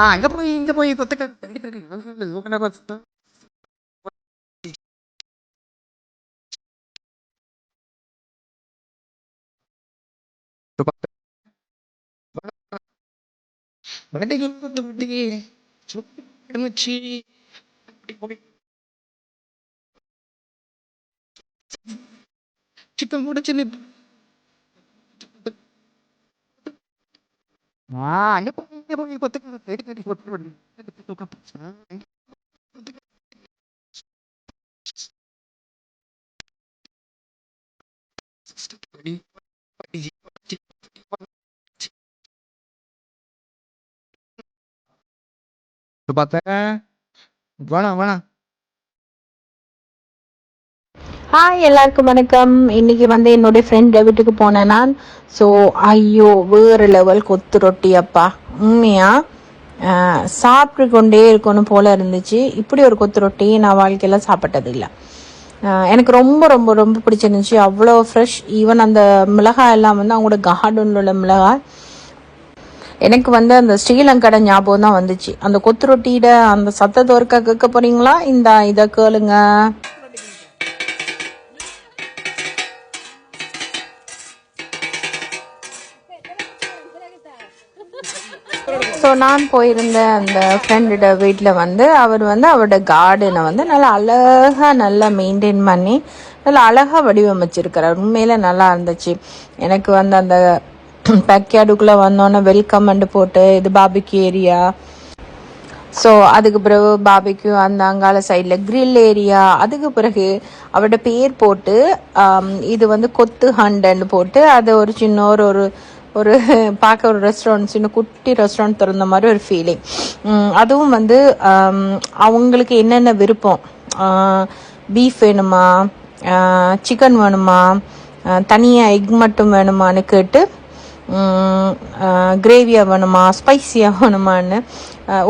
அங்க போய் இங்க போய் கொத்த சிக்கன் முடிச்சு அங்க போய் கொத்த பார்த்தேன் வேணாம் வேணாம். ஹாய் எல்லாருக்கும் வணக்கம். இன்னைக்கு வந்து என்னுடைய ஃப்ரெண்ட் வீட்டுக்கு போனேன் நான். ஸோ ஐயோ வேறு லெவல் கொத்து ரொட்டி அப்பா, உண்மையா சாப்பிட்டு கொண்டே இருக்கணும் போல இருந்துச்சு. இப்படி ஒரு கொத்து ரொட்டி நான் வாழ்க்கையில் சாப்பிட்டது இல்லை. எனக்கு ரொம்ப ரொம்ப ரொம்ப பிடிச்சிருந்துச்சு. அவ்வளோ ஃப்ரெஷ். ஈவன் அந்த மிளகாய் எல்லாம் வந்து அவங்களோட கார்டனில் உள்ள மிளகாய். எனக்கு வந்து அந்த ஸ்ரீலங்கடை ஞாபகம் தான் வந்துச்சு. அந்த கொத்து ரொட்டியிட அந்த சத்தத்தை ஒருக்கா கேட்க போறீங்களா? இதை கேளுங்க. ஸோ நான் போயிருந்த அந்த ஃப்ரெண்டோட வீட்டில் வந்து அவர் வந்து அவரோட கார்டனை வந்து நல்லா அழகாக நல்லா மெயின்டைன் பண்ணி நல்லா அழகாக வடிவமைச்சிருக்கிறார். உண்மையில நல்லா இருந்துச்சு. எனக்கு வந்து அந்த பேக்யார்டுக்குள்ளே வந்தோன்னே வெல்கம்னு போட்டு இது பாபிக்யூ ஏரியா. ஸோ அதுக்கு பிறகு பாபிக்யூ அந்த அங்கால சைடில் கிரில் ஏரியா. அதுக்கு பிறகு அவரோட பேர் போட்டு இது வந்து கொத்து ஹண்டன்னு போட்டு அதை ஒரு சின்ன ஒரு ஒரு பார்க்க ஒரு ரெஸ்டாரண்ட், சின்ன குட்டி ரெஸ்டாரண்ட் திறந்த மாதிரி ஒரு ஃபீலிங். அதுவும் வந்து அவங்களுக்கு என்னென்ன விருப்பம், பீஃப் வேணுமா, சிக்கன் வேணுமா, தனியாக எக் மட்டும் வேணுமான்னு கேட்டு, கிரேவியாக வேணுமா, ஸ்பைஸியாக வேணுமான்னு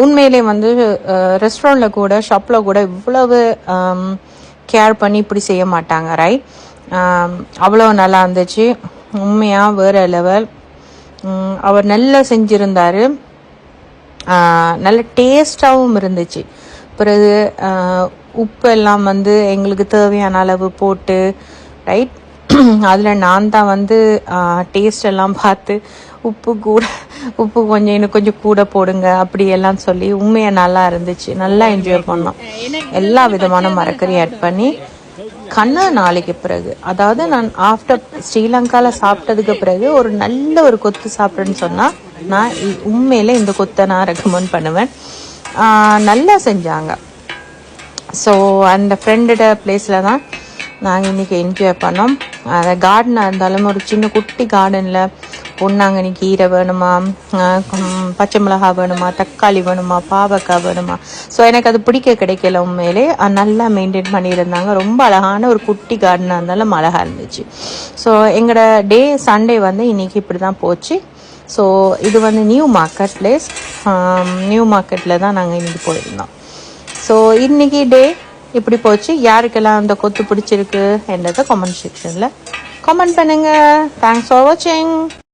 உண்மையிலே வந்து ரெஸ்டாரண்ட்டில் கூட ஷாப்பில் கூட இவ்வளவு கேர் பண்ணி இப்படி செய்ய மாட்டாங்க, ரைட்? அவ்வளோ நல்லா இருந்துச்சு. உண்மையாக வேறு லெவல். அவர் நல்லா செஞ்சுருந்தார். நல்ல டேஸ்டாகவும் இருந்துச்சு. பிறகு உப்பு எல்லாம் வந்து எங்களுக்கு தேவையான அளவு போட்டு, ரைட்? அதில் நான் தான் வந்து டேஸ்ட் எல்லாம் பார்த்து உப்பு கொஞ்சம் இன்னும் கொஞ்சம் கூட போடுங்க அப்படியெல்லாம் சொல்லி உண்மையாக நல்லா இருந்துச்சு. நல்லா என்ஜாய் பண்ணோம். எல்லா விதமான மரக்கறியும் ஆட் பண்ணி நாளைக்கு பிறகு, அதாவது நான் ஆஃப்டர் ஸ்ரீலங்காவில் சாப்பிட்டதுக்கு பிறகு ஒரு நல்ல ஒரு கொத்து சாப்பிட்றேன்னு சொன்னால் நான் உண்மையில இந்த கொத்தை நான் ரெக்கமெண்ட் பண்ணுவேன். நல்லா செஞ்சாங்க. ஸோ அந்த ஃப்ரெண்டோட பிளேஸில் தான் நாங்கள் இன்றைக்கி என்ஜாய் பண்ணோம். அந்த கார்டனாக இருந்தாலும் ஒரு சின்ன குட்டி கார்டனில் பொன்னாங்கண்ணி கீரை வேணுமா, பச்சை மிளகாய் வேணுமா, தக்காளி வேணுமா, பாவக்காய் வேணுமா. ஸோ எனக்கு அது பிடிக்க கிடைக்கல. உண்மையிலே நல்லா மெயின்டைன் பண்ணியிருந்தாங்க. ரொம்ப அழகான ஒரு குட்டி கார்டனாக இருந்தாலும் அழகாக இருந்துச்சு. ஸோ எங்களோட டே சண்டே வந்து இன்றைக்கி இப்படி தான் போச்சு. ஸோ இது வந்து நியூ மார்க்கெட் பிளேஸ். நியூ மார்க்கெட்டில் தான் நாங்கள் இன்றைக்கி போயிருந்தோம். ஸோ இன்றைக்கி டே இப்படி போச்சு. யாருக்கெல்லாம் அந்த கொத்து பிடிச்சிருக்கு என்றதை கமெண்ட் செக்ஷனில் கமெண்ட் பண்ணுங்கள். தேங்க்ஸ் ஃபார் வாட்சிங்.